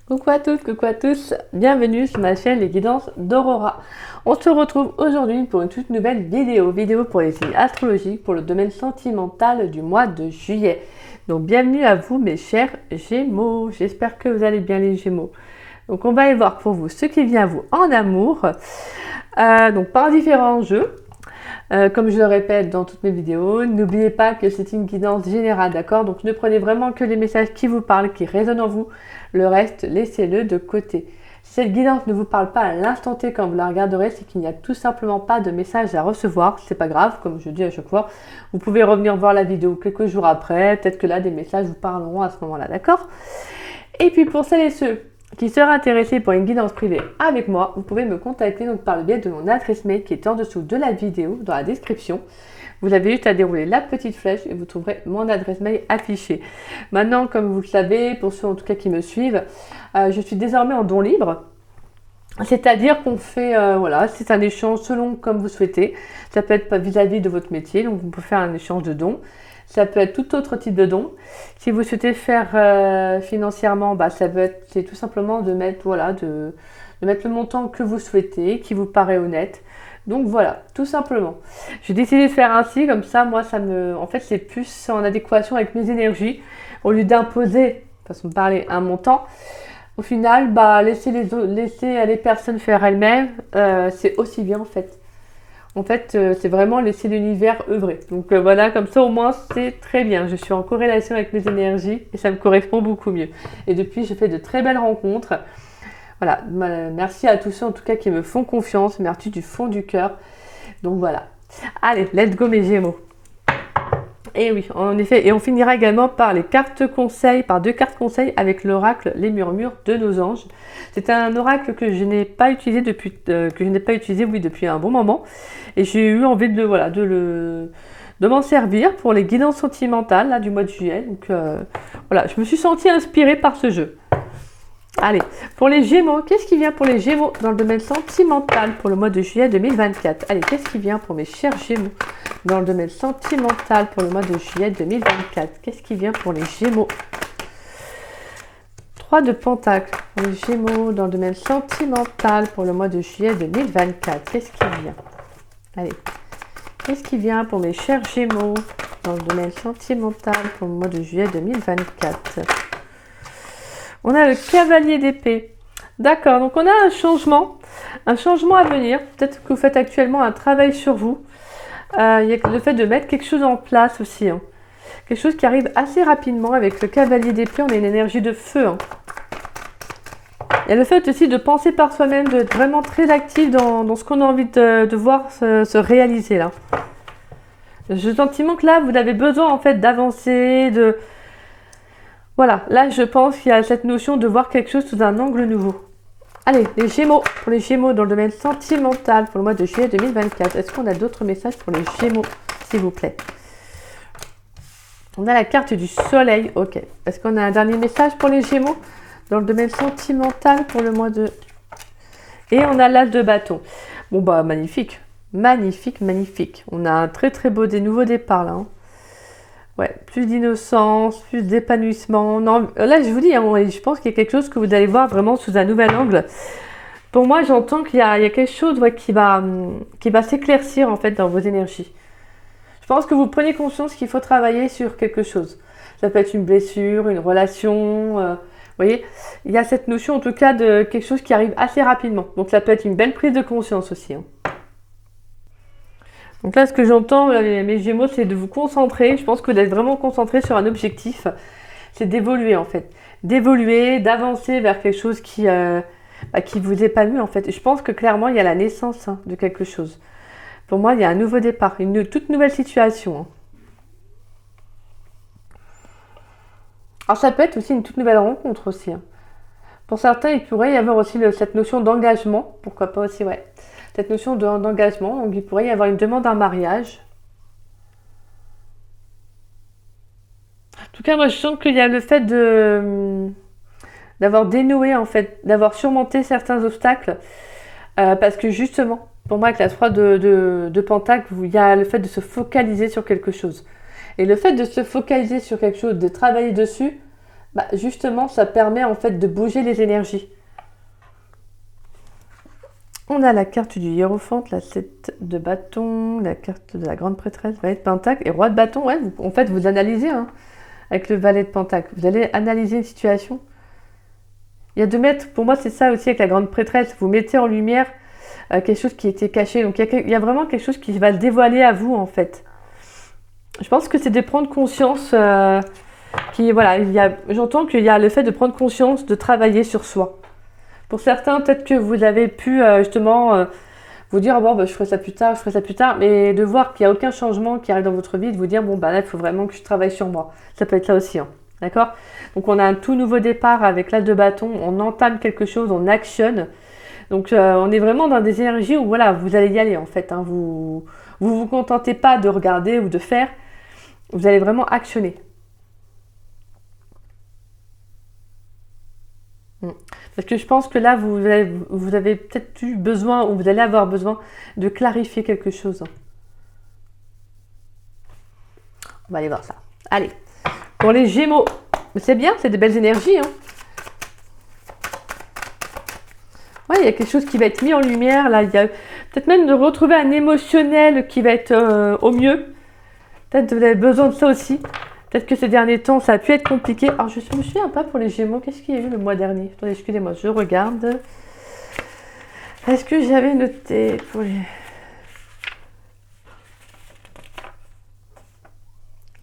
Coucou à tous, bienvenue sur ma chaîne Les Guidances d'Aurora. On se retrouve aujourd'hui pour une toute nouvelle vidéo pour les signes astrologiques pour le domaine sentimental du mois de juillet. Donc bienvenue à vous mes chers Gémeaux, j'espère que vous allez bien les Gémeaux. Donc on va aller voir pour vous ce qui vient à vous en amour, donc par différents jeux. Comme je le répète dans toutes mes vidéos, n'oubliez pas que c'est une guidance générale, d'accord? Donc ne prenez vraiment que les messages qui vous parlent, qui résonnent en vous. Le reste, laissez-le de côté. Si cette guidance ne vous parle pas à l'instant T quand vous la regarderez, c'est qu'il n'y a tout simplement pas de message à recevoir. C'est pas grave, comme je dis à chaque fois. Vous pouvez revenir voir la vidéo quelques jours après. Peut-être que là, des messages vous parleront à ce moment-là, d'accord? Et puis pour celles et ceux qui seraient intéressés pour une guidance privée avec moi, vous pouvez me contacter donc par le biais de mon adresse mail qui est en dessous de la vidéo, dans la description. Vous avez juste à dérouler la petite flèche et vous trouverez mon adresse mail affichée. Maintenant, comme vous le savez, pour ceux en tout cas qui me suivent, je suis désormais en don libre. C'est-à-dire qu'on fait, c'est un échange selon comme vous souhaitez. Ça peut être vis-à-vis de votre métier, donc vous pouvez faire un échange de dons. Ça peut être tout autre type de don. Si vous souhaitez faire financièrement, c'est tout simplement de mettre, de mettre le montant que vous souhaitez, qui vous paraît honnête. Donc voilà, tout simplement. J'ai décidé de faire ainsi, comme ça, moi, en fait, c'est plus en adéquation avec mes énergies. Au lieu d'imposer, façon de parler, un montant, au final, laisser les personnes faire elles-mêmes, c'est aussi bien en fait. En fait, c'est vraiment laisser l'univers œuvrer. Donc voilà, comme ça au moins c'est très bien. Je suis en corrélation avec mes énergies et ça me correspond beaucoup mieux. Et depuis, je fais de très belles rencontres. Voilà, merci à tous ceux en tout cas qui me font confiance. Merci du fond du cœur. Donc voilà. Allez, let's go mes Gémeaux. Et oui, en effet, et on finira également par les cartes conseils, par 2 cartes conseils avec l'oracle Les Murmures de nos anges. C'est un oracle que je n'ai pas utilisé depuis un bon moment, et j'ai eu envie de m'en servir pour les guidances sentimentales là, du mois de juillet. Donc je me suis sentie inspirée par ce jeu. Allez, pour les Gémeaux, qu'est-ce qui vient pour les Gémeaux dans le domaine sentimental pour le mois de juillet 2024? Allez, qu'est-ce qui vient pour mes chers Gémeaux dans le domaine sentimental pour le mois de juillet 2024? Qu'est-ce qui vient pour les Gémeaux? 3 de Pentacles pour les Gémeaux dans le domaine sentimental pour le mois de juillet 2024. Qu'est-ce qui vient? Allez, qu'est-ce qui vient pour mes chers Gémeaux dans le domaine sentimental pour le mois de juillet 2024? On a le cavalier d'épée. D'accord, donc on a un changement à venir. Peut-être que vous faites actuellement un travail sur vous. Il y a le fait de mettre quelque chose en place aussi. Quelque chose qui arrive assez rapidement avec le cavalier d'épée. On a une énergie de feu. Il y a le fait aussi de penser par soi-même, d'être vraiment très actif dans ce qu'on a envie de voir se réaliser là. J'ai le sentiment que là, vous avez besoin en fait d'avancer, Voilà, là je pense qu'il y a cette notion de voir quelque chose sous un angle nouveau. Allez, les Gémeaux, pour les Gémeaux dans le domaine sentimental pour le mois de juillet 2024. Est-ce qu'on a d'autres messages pour les Gémeaux, s'il vous plaît? On a la carte du soleil, ok. Est-ce qu'on a un dernier message pour les Gémeaux dans le domaine sentimental pour le mois de... Et on a l'as de bâton. Bon magnifique, magnifique, magnifique. On a un très très beau nouveau départ là. Ouais, plus d'innocence, plus d'épanouissement. Non, là, je vous dis, je pense qu'il y a quelque chose que vous allez voir vraiment sous un nouvel angle. Pour moi, j'entends qu'il y a quelque chose qui va s'éclaircir en fait dans vos énergies. Je pense que vous prenez conscience qu'il faut travailler sur quelque chose. Ça peut être une blessure, une relation. Vous voyez, il y a cette notion en tout cas de quelque chose qui arrive assez rapidement. Donc ça peut être une belle prise de conscience aussi. Donc là, ce que j'entends, mes Gémeaux, c'est de vous concentrer. Je pense que vous êtes vraiment concentré sur un objectif. C'est d'évoluer en fait. D'évoluer, d'avancer vers quelque chose qui vous épanouit en fait. Et je pense que clairement, il y a la naissance de quelque chose. Pour moi, il y a un nouveau départ, une toute nouvelle situation. Alors ça peut être aussi une toute nouvelle rencontre aussi. Pour certains, il pourrait y avoir aussi cette notion d'engagement. Pourquoi pas aussi, ouais. Cette notion d'engagement, donc il pourrait y avoir une demande en mariage. En tout cas, moi je sens qu'il y a le fait d'avoir dénoué en fait, d'avoir surmonté certains obstacles, parce que justement, pour moi avec la 3 de Pentacle, il y a le fait de se focaliser sur quelque chose. Et le fait de se focaliser sur quelque chose, de travailler dessus, Bah, justement, ça permet en fait de bouger les énergies. On a la carte du hiérophante, la 7 de bâton, la carte de la grande prêtresse, valet de pentacle et roi de bâton. Ouais, en fait, vous analysez hein, avec le valet de pentacle. Vous allez analyser une situation. Il y a de mettre, pour moi, c'est ça aussi avec la grande prêtresse. Vous mettez en lumière quelque chose qui était caché. Donc, il y a vraiment quelque chose qui va se dévoiler à vous, en fait. Je pense que c'est de prendre conscience. Voilà, j'entends qu'il y a le fait de prendre conscience, de travailler sur soi. Pour certains, peut-être que vous avez pu justement vous dire bon, bah, je ferai ça plus tard, je ferai ça plus tard, mais de voir qu'il n'y a aucun changement qui arrive dans votre vie, de vous dire bon, bah là, il faut vraiment que je travaille sur moi. Ça peut être ça aussi, hein. D'accord? Donc, on a un tout nouveau départ avec l'as de bâton, on entame quelque chose, on actionne. Donc, on est vraiment dans des énergies où voilà, vous allez y aller en fait. Hein. Vous contentez pas de regarder ou de faire, vous allez vraiment actionner. Parce que je pense que là, vous avez peut-être eu besoin, ou vous allez avoir besoin de clarifier quelque chose. On va aller voir ça. Allez, pour les Gémeaux, c'est bien, c'est des belles énergies. Hein. Ouais, il y a quelque chose qui va être mis en lumière. Là, il y a peut-être même de retrouver un émotionnel qui va être au mieux. Peut-être que vous avez besoin de ça aussi. Peut-être que ces derniers temps, ça a pu être compliqué. Alors, je me souviens pas pour les Gémeaux. Qu'est-ce qu'il y a eu le mois dernier? Attendez, excusez-moi, je regarde. Est-ce que j'avais noté pour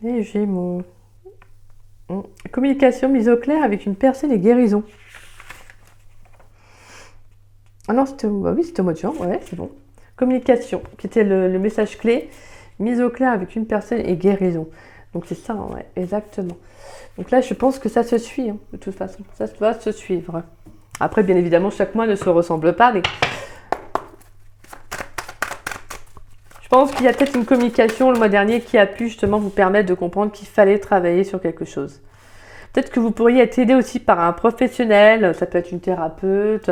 les Gémeaux? Communication mise au clair avec une personne et guérison. Ah non, c'était oui, au mois de juin. Ouais, c'est bon. Communication, qui était le message clé. Mise au clair avec une personne et guérison. Donc c'est ça, ouais, exactement. Donc là, je pense que ça se suit, hein, de toute façon. Ça doit se suivre. Après, bien évidemment, chaque mois ne se ressemble pas, mais je pense qu'il y a peut-être une communication le mois dernier qui a pu justement vous permettre de comprendre qu'il fallait travailler sur quelque chose. Peut-être que vous pourriez être aidé aussi par un professionnel, ça peut être une thérapeute,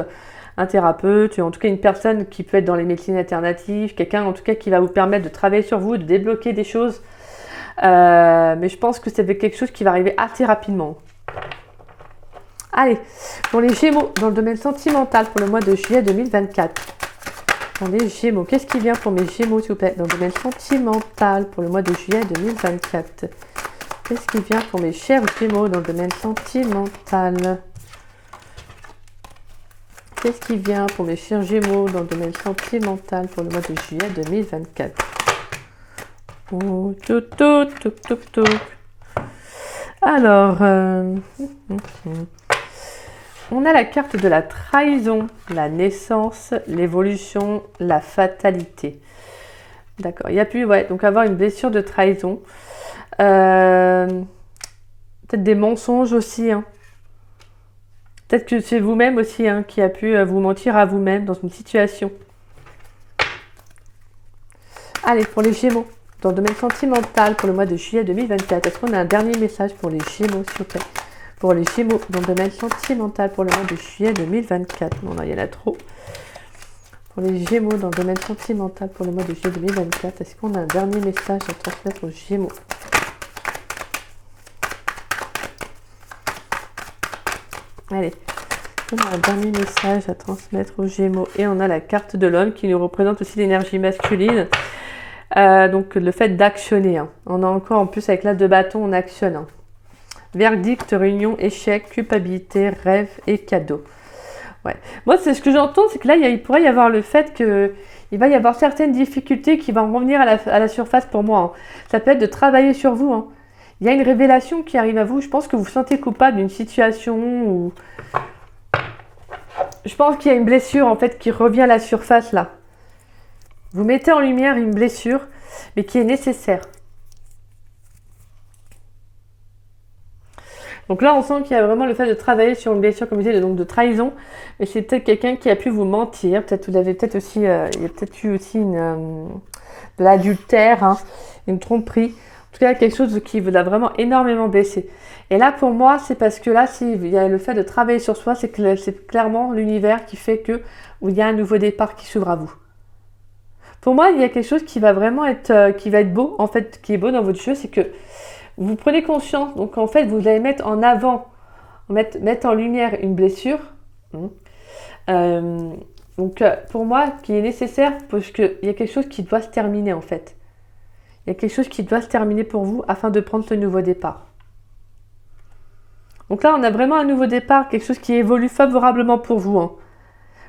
un thérapeute, en tout cas une personne qui peut être dans les médecines alternatives, quelqu'un en tout cas qui va vous permettre de travailler sur vous, de débloquer des choses. Mais je pense que c'est quelque chose qui va arriver assez rapidement. Allez, pour les Gémeaux, dans le domaine sentimental pour le mois de juillet 2024. Pour les Gémeaux, qu'est-ce qui vient pour mes Gémeaux, s'il vous plaît? Dans le domaine sentimental pour le mois de juillet 2024. Qu'est-ce qui vient pour mes chers Gémeaux dans le domaine sentimental? Qu'est-ce qui vient pour mes chers Gémeaux dans le domaine sentimental pour le mois de juillet 2024? Oh, tout, tout, tout, tout, tout. Alors, on a la carte de la trahison, la naissance, l'évolution, la fatalité. D'accord, il y a pu donc avoir une blessure de trahison. Peut-être des mensonges aussi. Hein. Peut-être que c'est vous-même aussi hein, qui a pu vous mentir à vous-même dans une situation. Allez, pour les Gémeaux, dans le domaine sentimental pour le mois de juillet 2024, est-ce qu'on a un dernier message pour les Gémeaux, s'il vous plaît? Pour les Gémeaux, dans le domaine sentimental pour le mois de juillet 2024. Non, là, il y en a trop. Pour les Gémeaux, dans le domaine sentimental pour le mois de juillet 2024, est-ce qu'on a un dernier message à transmettre aux Gémeaux? Allez, on a un dernier message à transmettre aux Gémeaux. Et on a la carte de l'homme qui nous représente aussi l'énergie masculine. Donc le fait d'actionner. Hein. On a encore en plus avec l'as de bâton, on actionne. Hein. Verdict, réunion, échec, culpabilité, rêve et cadeau. Ouais. Moi, c'est ce que j'entends, c'est que là, il pourrait y avoir le fait qu'il va y avoir certaines difficultés qui vont revenir à la surface pour moi. Hein. Ça peut être de travailler sur vous. Hein. Il y a une révélation qui arrive à vous. Je pense que vous vous sentez coupable d'une situation où... Je pense qu'il y a une blessure en fait qui revient à la surface là. Vous mettez en lumière une blessure, mais qui est nécessaire. Donc là, on sent qu'il y a vraiment le fait de travailler sur une blessure, comme je disais, donc de trahison. Et c'est peut-être quelqu'un qui a pu vous mentir. Peut-être vous avez peut-être aussi, il y a peut-être eu aussi de l'adultère, hein, une tromperie. En tout cas, quelque chose qui vous a vraiment énormément blessé. Et là, pour moi, c'est parce que là, s'il y a le fait de travailler sur soi, c'est clairement l'univers qui fait que il y a un nouveau départ qui s'ouvre à vous. Pour moi, il y a quelque chose qui va vraiment être, qui va être beau, en fait, qui est beau dans votre jeu, c'est que vous prenez conscience. Donc, en fait, vous allez mettre en avant mettre en lumière une blessure. Donc, pour moi, qui est nécessaire, parce qu'il y a quelque chose qui doit se terminer, en fait. Il y a quelque chose qui doit se terminer pour vous afin de prendre ce nouveau départ. Donc là, on a vraiment un nouveau départ, quelque chose qui évolue favorablement pour vous. Hein.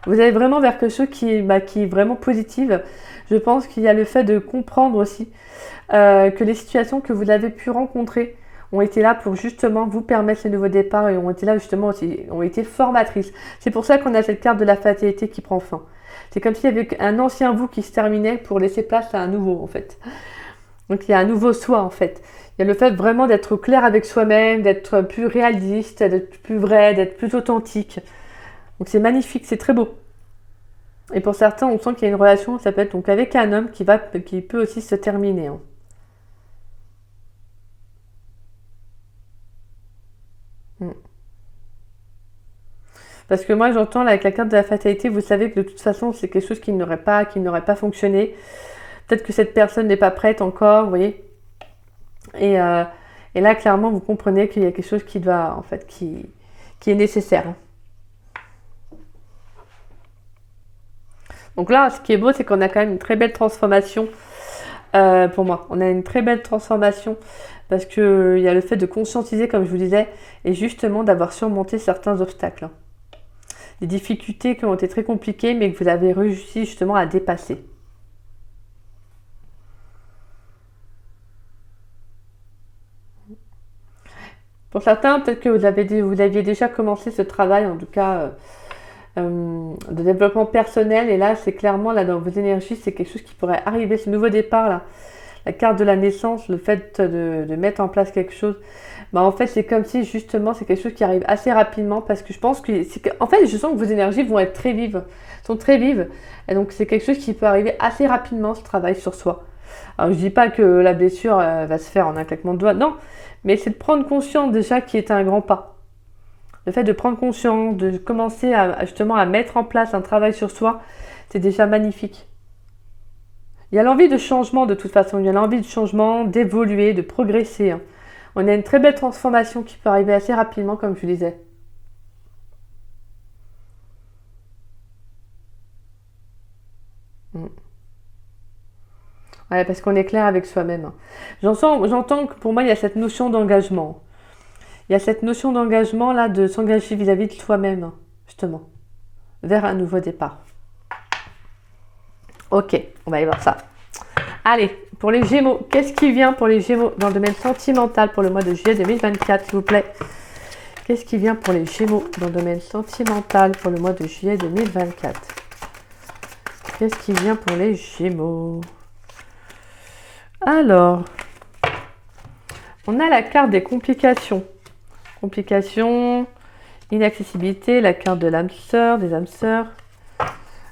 Vous allez vraiment vers quelque chose qui est vraiment positive. Je pense qu'il y a le fait de comprendre aussi que les situations que vous avez pu rencontrer ont été là pour justement vous permettre ce nouveau départ et ont été là justement aussi, ont été formatrices. C'est pour ça qu'on a cette carte de la fatalité qui prend fin. C'est comme s'il y avait un ancien vous qui se terminait pour laisser place à un nouveau en fait. Donc il y a un nouveau soi en fait. Il y a le fait vraiment d'être clair avec soi-même, d'être plus réaliste, d'être plus vrai, d'être plus authentique. Donc c'est magnifique, c'est très beau. Et pour certains, on sent qu'il y a une relation, ça peut être donc avec un homme qui peut aussi se terminer. Hein. Parce que moi, j'entends là, avec la carte de la fatalité, vous savez que de toute façon, c'est quelque chose qui n'aurait pas fonctionné. Peut-être que cette personne n'est pas prête encore, vous voyez. Et là, clairement, vous comprenez qu'il y a quelque chose qui doit, en fait, qui est nécessaire. Donc là, ce qui est beau, c'est qu'on a quand même une très belle transformation. Pour moi, on a une très belle transformation parce qu'il y a le fait de conscientiser, comme je vous disais, et justement d'avoir surmonté certains obstacles. Des difficultés qui ont été très compliquées, mais que vous avez réussi justement à dépasser. Pour certains, peut-être que vous aviez déjà commencé ce travail, en tout cas de développement personnel, et là, c'est clairement, là, dans vos énergies, c'est quelque chose qui pourrait arriver, ce nouveau départ, là, la carte de la naissance, le fait de mettre en place quelque chose, en fait, c'est comme si, justement, c'est quelque chose qui arrive assez rapidement, parce que je pense en fait, je sens que vos énergies vont être très vives, sont très vives, et donc c'est quelque chose qui peut arriver assez rapidement, ce travail sur soi. Alors, je dis pas que la blessure va se faire en un claquement de doigts, non, mais c'est de prendre conscience déjà qu'il est un grand pas. Le fait de prendre conscience, de commencer justement à mettre en place un travail sur soi, c'est déjà magnifique. Il y a l'envie de changement de toute façon, il y a l'envie de changement, d'évoluer, de progresser. Hein. On a une très belle transformation qui peut arriver assez rapidement, comme je vous disais. Ouais, parce qu'on est clair avec soi-même. J'entends que pour moi, il y a cette notion d'engagement. Il y a cette notion d'engagement là, de s'engager vis-à-vis de soi-même, justement, vers un nouveau départ. Ok, on va aller voir ça. Allez, pour les Gémeaux, qu'est-ce qui vient pour les Gémeaux dans le domaine sentimental pour le mois de juillet 2024, s'il vous plaît? Qu'est-ce qui vient pour les Gémeaux dans le domaine sentimental pour le mois de juillet 2024? Qu'est-ce qui vient pour les Gémeaux? Alors, on a la carte des complications. Complications, inaccessibilité, la carte de l'âme sœur, des âmes sœurs.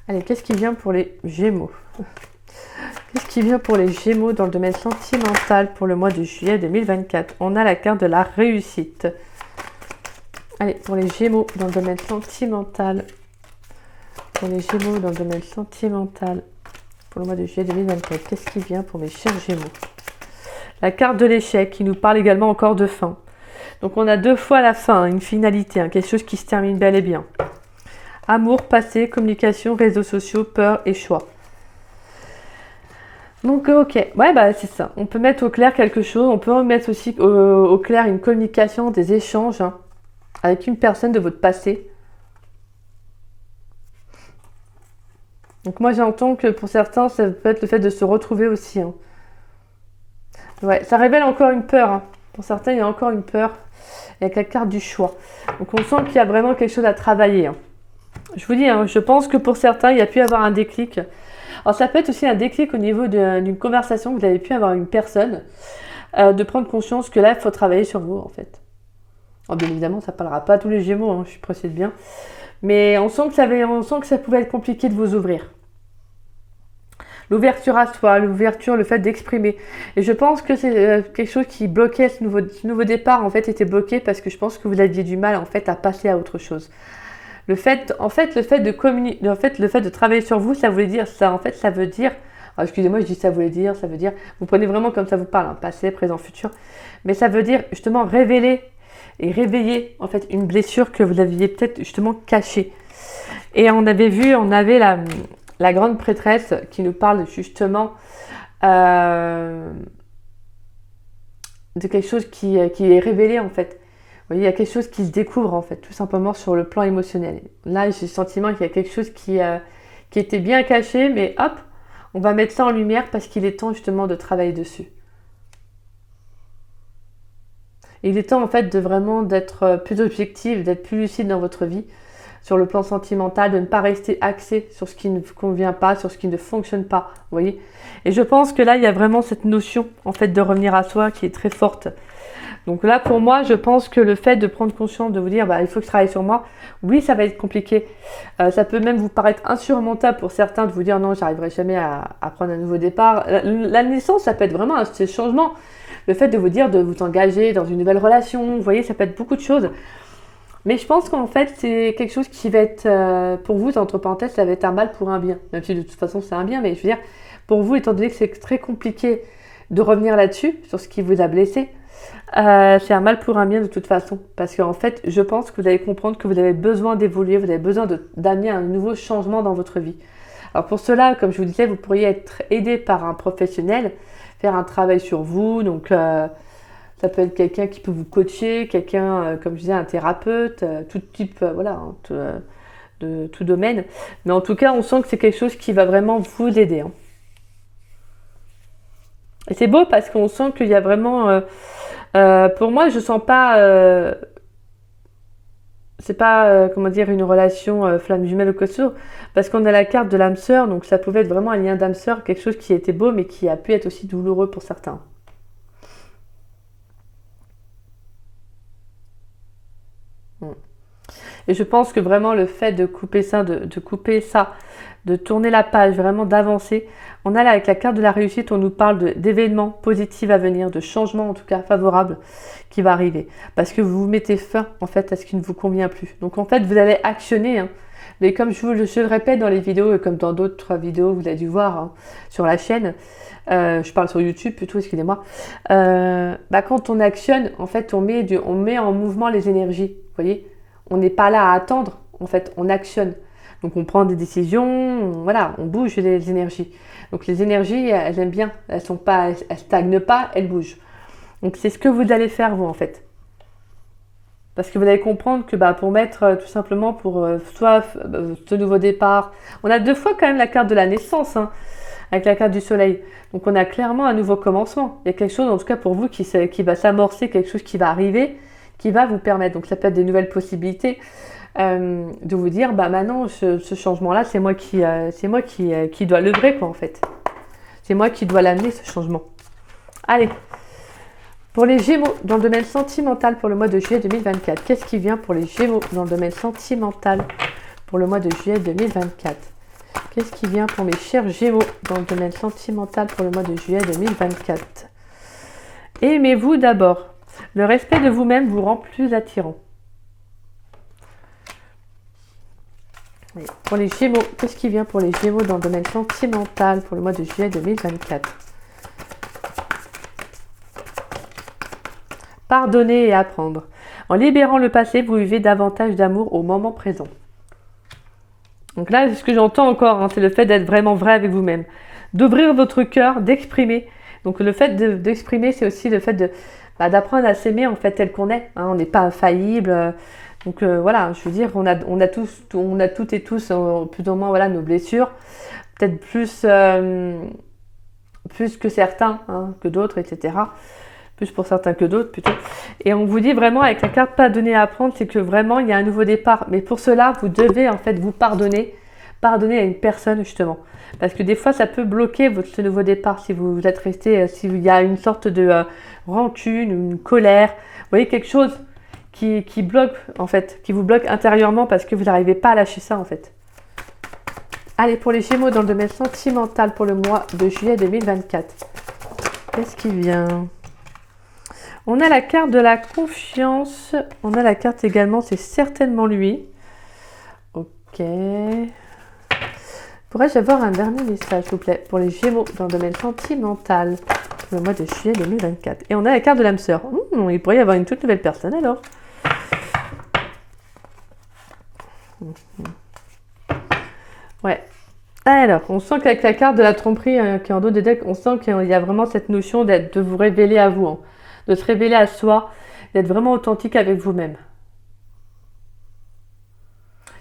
Allez, qu'est-ce qui vient pour les Gémeaux? Qu'est-ce qui vient pour les Gémeaux dans le domaine sentimental pour le mois de juillet 2024? On a la carte de la réussite. Allez, pour les Gémeaux dans le domaine sentimental. Pour les Gémeaux dans le domaine sentimental pour le mois de juillet 2024. Qu'est-ce qui vient pour mes chers Gémeaux? La carte de l'échec qui nous parle également encore de fin. Donc on a deux fois la fin, une finalité, quelque chose qui se termine bel et bien. Amour, passé, communication, réseaux sociaux, peur et choix. Donc ok, ouais c'est ça. On peut mettre au clair quelque chose, on peut mettre aussi au clair une communication, des échanges avec une personne de votre passé. Donc moi j'entends que pour certains, ça peut être le fait de se retrouver aussi. Ouais, ça révèle encore une peur. Pour certains, il y a encore une peur avec la carte du choix. Donc on sent qu'il y a vraiment quelque chose à travailler. Je vous dis, je pense que pour certains, il y a pu y avoir un déclic. Alors ça peut être aussi un déclic au niveau d'une conversation que vous avez pu avoir avec une personne, de prendre conscience que là, il faut travailler sur vous en fait. Alors, bien évidemment, ça ne parlera pas à tous les Gémeaux, je suis précise bien. Mais on sent que ça pouvait être compliqué de vous ouvrir. L'ouverture à soi, l'ouverture, le fait d'exprimer. Et je pense que c'est quelque chose qui bloquait ce nouveau départ, en fait, était bloqué parce que je pense que vous aviez du mal, en fait, à passer à autre chose. Le fait de communiquer, le fait de travailler sur vous, ça voulait dire ça. En fait, ça veut dire, excusez-moi, je dis ça voulait dire, vous prenez vraiment comme ça vous parle, passé, présent, futur. Mais ça veut dire, justement, révéler et réveiller en fait une blessure que vous aviez peut-être justement cachée. Et on avait la grande prêtresse qui nous parle justement de quelque chose qui est révélé en fait. Vous voyez, il y a quelque chose qui se découvre en fait, tout simplement sur le plan émotionnel. Là, j'ai le sentiment qu'il y a quelque chose qui était bien caché, mais hop, on va mettre ça en lumière parce qu'il est temps justement de travailler dessus. Il est temps en fait de vraiment d'être plus objectif, d'être plus lucide dans votre vie, sur le plan sentimental, de ne pas rester axé sur ce qui ne vous convient pas, sur ce qui ne fonctionne pas, vous voyez. Et je pense que là, il y a vraiment cette notion en fait de revenir à soi qui est très forte. Donc là, pour moi, je pense que le fait de prendre conscience, de vous dire, il faut que je travaille sur moi, oui, ça va être compliqué. Ça peut même vous paraître insurmontable pour certains de vous dire, non, j'arriverai jamais à prendre un nouveau départ. La naissance, ça peut être vraiment un changement. Le fait de vous dire, de vous engager dans une nouvelle relation, vous voyez, ça peut être beaucoup de choses. Mais je pense qu'en fait, c'est quelque chose qui va être, pour vous, entre parenthèses, ça va être un mal pour un bien. Même si de toute façon, c'est un bien, mais je veux dire, pour vous, étant donné que c'est très compliqué de revenir là-dessus, sur ce qui vous a blessé, c'est un mal pour un bien de toute façon. Parce qu'en fait, je pense que vous allez comprendre que vous avez besoin d'évoluer, vous avez besoin d'amener un nouveau changement dans votre vie. Alors pour cela, comme je vous disais, vous pourriez être aidé par un professionnel, faire un travail sur vous, donc ça peut être quelqu'un qui peut vous coacher, quelqu'un, comme je disais, un thérapeute, tout type, de tout domaine. Mais en tout cas, on sent que c'est quelque chose qui va vraiment vous aider. Hein. Et c'est beau parce qu'on sent qu'il y a vraiment... pour moi, je sens pas... c'est pas, comment dire, une relation flamme jumelle ou costaud, parce qu'on a la carte de l'âme sœur, donc ça pouvait être vraiment un lien d'âme sœur, quelque chose qui était beau, mais qui a pu être aussi douloureux pour certains. Et je pense que vraiment le fait de couper ça, de tourner la page, vraiment d'avancer. On a là avec la carte de la réussite, on nous parle d'événements positifs à venir, de changements en tout cas favorables qui va arriver. Parce que vous mettez fin en fait à ce qui ne vous convient plus. Donc en fait vous allez actionner. Hein. Mais comme je le répète dans les vidéos et comme dans d'autres vidéos, vous avez dû voir hein, sur la chaîne, je parle sur YouTube plutôt, excusez-moi. Quand on actionne, en fait on met en mouvement les énergies, vous voyez. On n'est pas là à attendre, en fait, on actionne. Donc on prend des décisions, on bouge les énergies. Donc les énergies, elles aiment bien, elles stagnent pas, elles bougent. Donc c'est ce que vous allez faire vous en fait. Parce que vous allez comprendre que pour mettre tout simplement pour soit ce nouveau départ, on a 2 fois quand même la carte de la naissance, hein, avec la carte du soleil. Donc on a clairement un nouveau commencement. Il y a quelque chose en tout cas pour vous qui va s'amorcer, quelque chose qui va arriver, qui va vous permettre, donc ça peut être des nouvelles possibilités, de vous dire, maintenant, ce changement-là, c'est moi qui dois l'œuvrer, quoi, en fait. C'est moi qui dois l'amener, ce changement. Allez, pour les Gémeaux, dans le domaine sentimental pour le mois de juillet 2024, qu'est-ce qui vient pour les Gémeaux dans le domaine sentimental pour le mois de juillet 2024 ? Qu'est-ce qui vient pour mes chers Gémeaux dans le domaine sentimental pour le mois de juillet 2024 ? Aimez-vous d'abord. Le respect de vous-même vous rend plus attirant. Et pour les Gémeaux, qu'est-ce qui vient pour les Gémeaux dans le domaine sentimental pour le mois de juillet 2024 ? Pardonner et apprendre. En libérant le passé, vous vivez davantage d'amour au moment présent. Donc là, ce que j'entends encore, c'est le fait d'être vraiment vrai avec vous-même. D'ouvrir votre cœur, d'exprimer. Donc le fait d'exprimer, c'est aussi le fait d'apprendre à s'aimer en fait tel qu'on est. Hein, on n'est pas infaillible. Donc je veux dire, on a toutes et tous plus ou moins nos blessures. Peut-être plus que certains, que d'autres, etc. Plus pour certains que d'autres plutôt. Et on vous dit vraiment avec la carte pardonner à apprendre, c'est que vraiment il y a un nouveau départ. Mais pour cela, vous devez en fait vous pardonner à une personne justement. Parce que des fois, ça peut bloquer ce nouveau départ si vous êtes resté, s'il y a une sorte de rancune, une colère. Vous voyez, quelque chose qui bloque, en fait, qui vous bloque intérieurement parce que vous n'arrivez pas à lâcher ça, en fait. Allez, pour les Gémeaux dans le domaine sentimental pour le mois de juillet 2024. Qu'est-ce qui vient ? On a la carte de la confiance. On a la carte également, c'est certainement lui. Ok. Pourrais-je avoir un dernier message, s'il vous plaît, pour les Gémeaux dans le domaine sentimental pour le mois de juillet 2024. Et on a la carte de l'âme sœur. Il pourrait y avoir une toute nouvelle personne alors. Ouais. Alors, on sent qu'avec la carte de la tromperie qui est en dos des decks, on sent qu'il y a vraiment cette notion de vous révéler à vous, hein, de se révéler à soi, d'être vraiment authentique avec vous-même.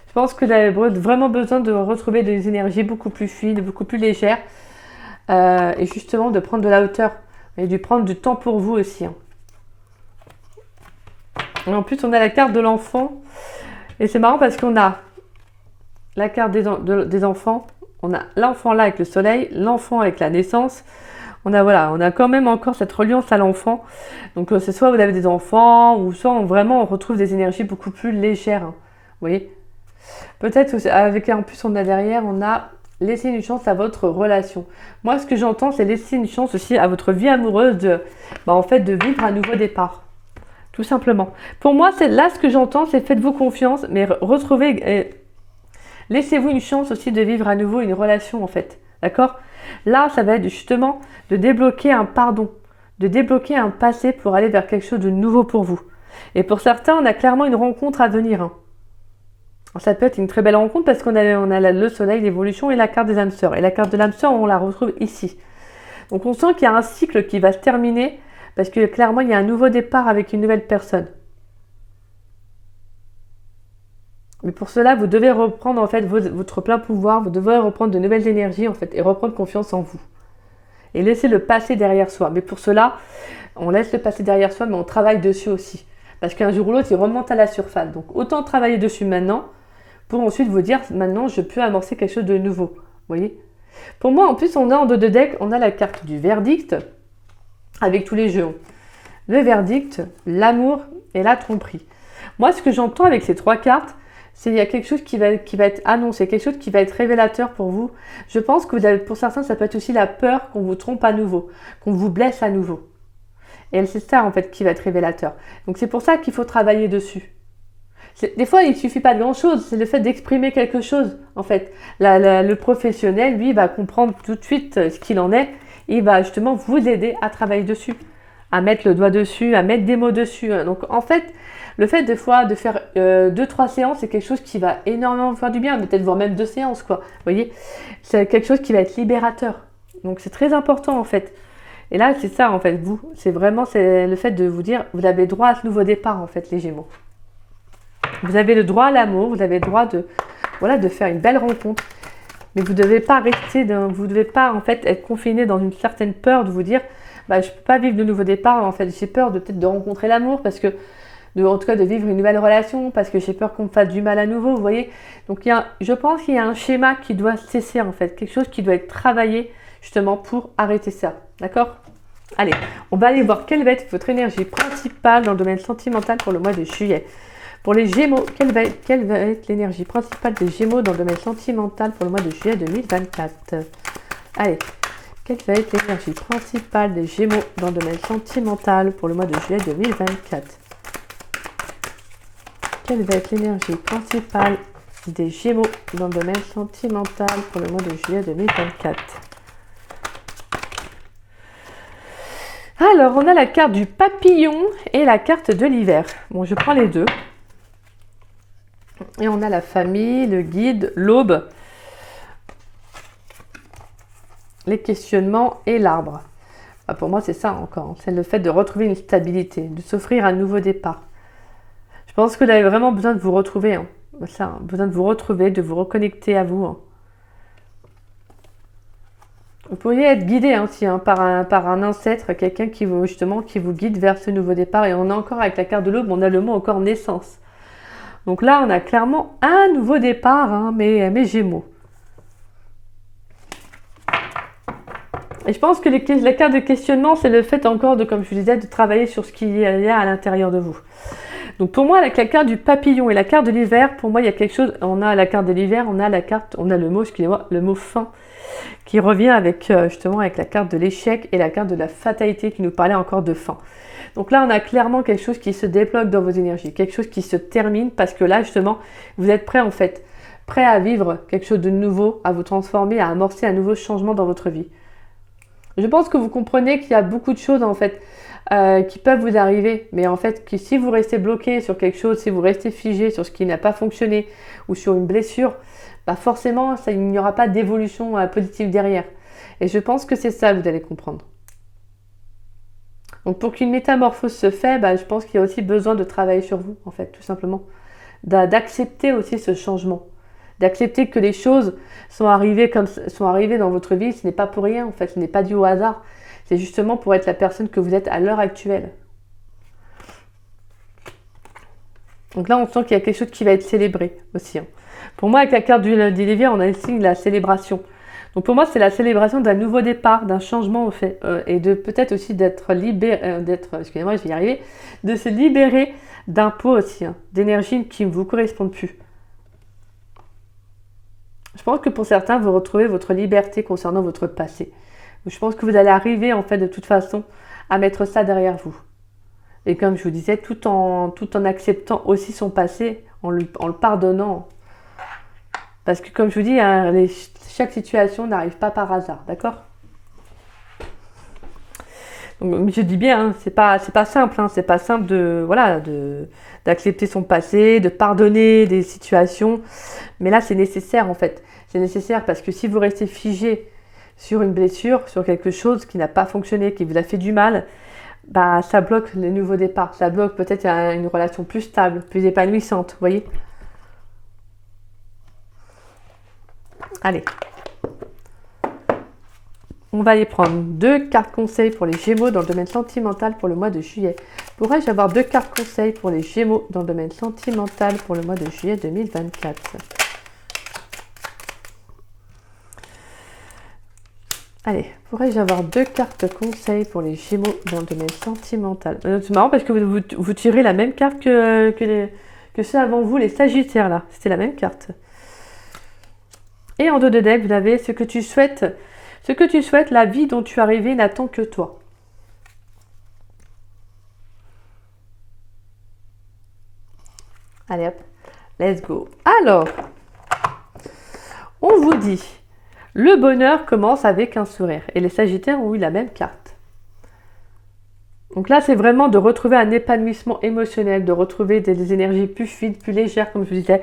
Je pense que vous avez vraiment besoin de retrouver des énergies beaucoup plus fluides, beaucoup plus légères, et justement de prendre de la hauteur et de prendre du temps pour vous aussi. Hein. Et en plus, on a la carte de l'enfant, et c'est marrant parce qu'on a la carte des enfants, on a l'enfant là avec le soleil, l'enfant avec la naissance. On a quand même encore cette reliance à l'enfant. Donc c'est soit vous avez des enfants, ou soit on retrouve des énergies beaucoup plus légères. Hein. Vous voyez? Peut-être avec en plus on a derrière, on a laissé une chance à votre relation. Moi ce que j'entends c'est laisser une chance aussi à votre vie amoureuse en fait de vivre un nouveau départ. Tout simplement. Pour moi c'est là ce que j'entends, c'est faites-vous confiance, mais laissez-vous une chance aussi de vivre à nouveau une relation en fait. D'accord? Là, ça va être justement de débloquer un pardon, de débloquer un passé pour aller vers quelque chose de nouveau pour vous. Et pour certains, on a clairement une rencontre à venir. Hein. Ça peut être une très belle rencontre parce qu'on a le soleil, l'évolution et la carte des âmes sœurs. Et la carte de l'âme sœur, on la retrouve ici. Donc on sent qu'il y a un cycle qui va se terminer parce que clairement, il y a un nouveau départ avec une nouvelle personne. Mais pour cela, vous devez reprendre en fait votre plein pouvoir, vous devez reprendre de nouvelles énergies en fait et reprendre confiance en vous. Et laisser le passé derrière soi. Mais pour cela, on laisse le passé derrière soi, mais on travaille dessus aussi. Parce qu'un jour ou l'autre, il remonte à la surface. Donc autant travailler dessus maintenant pour ensuite vous dire, maintenant, je peux amorcer quelque chose de nouveau. Vous voyez? Pour moi, en plus, on a en dos de deck, on a la carte du verdict avec tous les jeux. Le verdict, l'amour et la tromperie. Moi, ce que j'entends avec ces trois cartes, c'est qu'il y a quelque chose qui va être annoncé, quelque chose qui va être révélateur pour vous. Je pense que pour certains, ça peut être aussi la peur qu'on vous trompe à nouveau, qu'on vous blesse à nouveau. Et c'est ça, en fait, qui va être révélateur. Donc, c'est pour ça qu'il faut travailler dessus. Des fois, il ne suffit pas de grand-chose. C'est le fait d'exprimer quelque chose, en fait. Le professionnel, lui, va comprendre tout de suite ce qu'il en est. Et il va justement vous aider à travailler dessus, à mettre le doigt dessus, à mettre des mots dessus. Donc, en fait, le fait des fois de faire 2-3 séances, c'est quelque chose qui va énormément vous faire du bien, peut-être voire même 2 séances, quoi. Vous voyez, c'est quelque chose qui va être libérateur. Donc c'est très important en fait. Et là, c'est ça en fait, c'est le fait de vous dire, vous avez droit à ce nouveau départ en fait, les Gémeaux. Vous avez le droit à l'amour, vous avez le droit de faire une belle rencontre. Mais vous ne devez pas vous devez pas en fait être confiné dans une certaine peur de vous dire, je ne peux pas vivre de nouveau départ. En fait, j'ai peur peut-être de rencontrer l'amour parce que en tout cas de vivre une nouvelle relation parce que j'ai peur qu'on me fasse du mal à nouveau, vous voyez. Donc je pense qu'il y a un schéma qui doit cesser en fait, quelque chose qui doit être travaillé justement pour arrêter ça, d'accord? Allez, on va aller voir quelle va être votre énergie principale dans le domaine sentimental pour le mois de juillet. Pour les Gémeaux, quelle va être l'énergie principale des Gémeaux dans le domaine sentimental pour le mois de juillet 2024? Allez, quelle va être l'énergie principale des Gémeaux dans le domaine sentimental pour le mois de juillet 2024? Quelle va être l'énergie principale des Gémeaux dans le domaine sentimental pour le mois de juillet 2024? Alors, on a la carte du papillon et la carte de l'hiver. Bon, je prends les deux. Et on a la famille, le guide, l'aube, les questionnements et l'arbre. Pour moi, c'est ça encore. C'est le fait de retrouver une stabilité, de s'offrir un nouveau départ. Je pense que vous avez vraiment besoin de vous retrouver. Hein. Besoin de vous retrouver, de vous reconnecter à vous. Hein. Vous pourriez être guidé aussi par un ancêtre, quelqu'un qui vous guide vers ce nouveau départ. Et on a encore avec la carte de l'aube, on a le mot encore naissance. Donc là, on a clairement un nouveau départ, mes Gémeaux. Et je pense que la carte de questionnement, c'est le fait encore comme je vous disais, de travailler sur ce qu'il y a à l'intérieur de vous. Donc pour moi, avec la carte du papillon et la carte de l'hiver, pour moi, il y a quelque chose. On a la carte de l'hiver, on a le mot, excusez-moi, le mot fin, qui revient avec la carte de l'échec et la carte de la fatalité qui nous parlait encore de fin. Donc là, on a clairement quelque chose qui se débloque dans vos énergies, quelque chose qui se termine parce que là, justement, vous êtes prêt à vivre quelque chose de nouveau, à vous transformer, à amorcer un nouveau changement dans votre vie. Je pense que vous comprenez qu'il y a beaucoup de choses en fait qui peuvent vous arriver, mais en fait que si vous restez bloqué sur quelque chose, si vous restez figé sur ce qui n'a pas fonctionné ou sur une blessure, bah forcément il n'y aura pas d'évolution positive derrière. Et je pense que c'est ça que vous allez comprendre. Donc pour qu'une métamorphose se fait, bah, je pense qu'il y a aussi besoin de travailler sur vous en fait, tout simplement. D'accepter aussi ce changement. D'accepter que les choses sont arrivées dans votre vie, ce n'est pas pour rien en fait, ce n'est pas dû au hasard. C'est justement pour être la personne que vous êtes à l'heure actuelle. Donc là, on sent qu'il y a quelque chose qui va être célébré aussi. Hein. Pour moi, avec la carte du Lévier, on a le signe de la célébration. Donc pour moi, c'est la célébration d'un nouveau départ, d'un changement au fait, et de peut-être aussi d'être libéré, excusez-moi, je vais y arriver, de se libérer d'un poids aussi, hein, d'énergie qui ne vous correspond plus. Je pense que pour certains, vous retrouvez votre liberté concernant votre passé. Je pense que vous allez arriver en fait de toute façon à mettre ça derrière vous. Et comme je vous disais, tout en acceptant aussi son passé, en le pardonnant. Parce que comme je vous dis, hein, chaque situation n'arrive pas par hasard, d'accord? Donc, je dis bien, hein, c'est pas simple, hein, c'est pas simple d'accepter son passé, de pardonner des situations. Mais là, c'est nécessaire en fait. C'est nécessaire parce que si vous restez figé sur une blessure, sur quelque chose qui n'a pas fonctionné, qui vous a fait du mal, bah ça bloque le nouveau départ. Ça bloque peut-être une relation plus stable, plus épanouissante, vous voyez? Allez. On va aller prendre 2 cartes conseils pour les Gémeaux dans le domaine sentimental pour le mois de juillet. Pourrais-je avoir 2 cartes conseils pour les Gémeaux dans le domaine sentimental pour le mois de juillet 2024? Allez, pourrais-je avoir 2 cartes conseils pour les Gémeaux dans le domaine sentimental? C'est marrant parce que vous tirez la même carte que ceux avant vous, les Sagittaires là. C'était la même carte. Et en dos de deck, vous avez ce que tu souhaites, la vie dont tu es arrivé n'attend que toi. Allez hop, let's go. Alors, on vous dit, le bonheur commence avec un sourire. Et les Sagittaires ont eu la même carte. Donc là, c'est vraiment de retrouver un épanouissement émotionnel, de retrouver des énergies plus fluides, plus légères, comme je vous disais.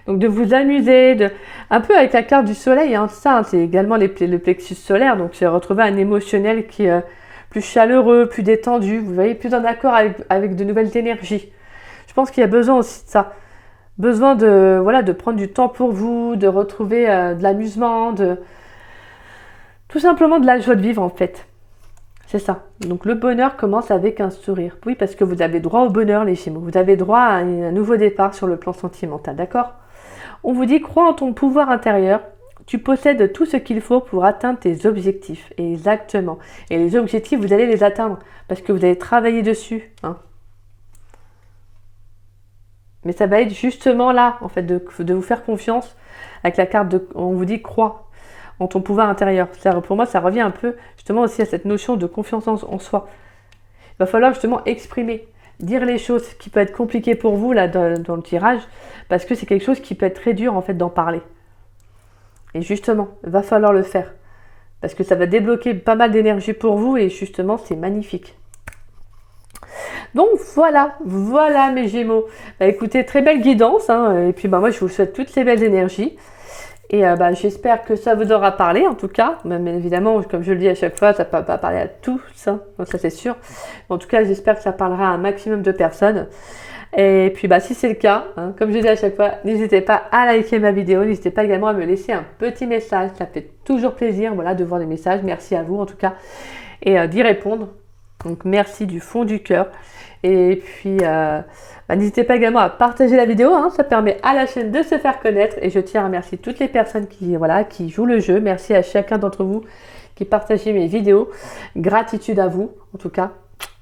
Donc de vous amuser, un peu avec la carte du soleil, hein, ça, hein, c'est également le plexus solaire. Donc c'est retrouver un émotionnel qui est plus chaleureux, plus détendu, vous voyez, plus en accord avec de nouvelles énergies. Je pense qu'il y a besoin aussi de ça. Besoin de prendre du temps pour vous, de retrouver de l'amusement, tout simplement de la joie de vivre en fait. C'est ça. Donc le bonheur commence avec un sourire. Oui, parce que vous avez droit au bonheur les Gémeaux. Vous avez droit à un nouveau départ sur le plan sentimental, d'accord? On vous dit, crois en ton pouvoir intérieur. Tu possèdes tout ce qu'il faut pour atteindre tes objectifs. Exactement. Et les objectifs, vous allez les atteindre parce que vous allez travailler dessus. Hein. Mais ça va être justement là, en fait, de vous faire confiance avec la carte on vous dit, crois en ton pouvoir intérieur. Pour moi, ça revient un peu justement aussi à cette notion de confiance en soi. Il va falloir justement exprimer, dire les choses, ce qui peut être compliqué pour vous là dans le tirage, parce que c'est quelque chose qui peut être très dur en fait d'en parler. Et justement, il va falloir le faire, parce que ça va débloquer pas mal d'énergie pour vous et justement, c'est magnifique. Donc voilà mes Gémeaux. Bah, écoutez, très belle guidance, hein, et puis bah, moi je vous souhaite toutes ces belles énergies. Et j'espère que ça vous aura parlé en tout cas. Même évidemment, comme je le dis à chaque fois, ça ne peut pas parler à tous, hein, donc ça c'est sûr. En tout cas, j'espère que ça parlera à un maximum de personnes. Et puis si c'est le cas, hein, comme je dis à chaque fois, n'hésitez pas à liker ma vidéo, n'hésitez pas également à me laisser un petit message. Ça fait toujours plaisir de voir des messages. Merci à vous en tout cas. Et d'y répondre. Donc merci du fond du cœur. Et puis n'hésitez pas également à partager la vidéo, hein, ça permet à la chaîne de se faire connaître. Et je tiens à remercier toutes les personnes qui jouent le jeu. Merci à chacun d'entre vous qui partagez mes vidéos. Gratitude à vous, en tout cas.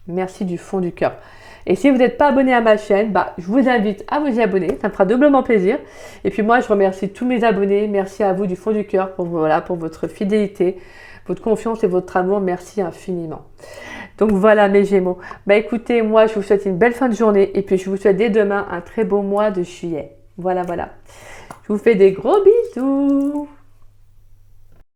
Merci du fond du cœur. Et si vous n'êtes pas abonné à ma chaîne, je vous invite à vous y abonner. Ça me fera doublement plaisir. Et puis moi, je remercie tous mes abonnés. Merci à vous du fond du cœur pour votre fidélité, votre confiance et votre amour. Merci infiniment. Donc voilà mes Gémeaux. Écoutez, moi je vous souhaite une belle fin de journée et puis je vous souhaite dès demain un très beau mois de juillet. Voilà. Je vous fais des gros bisous.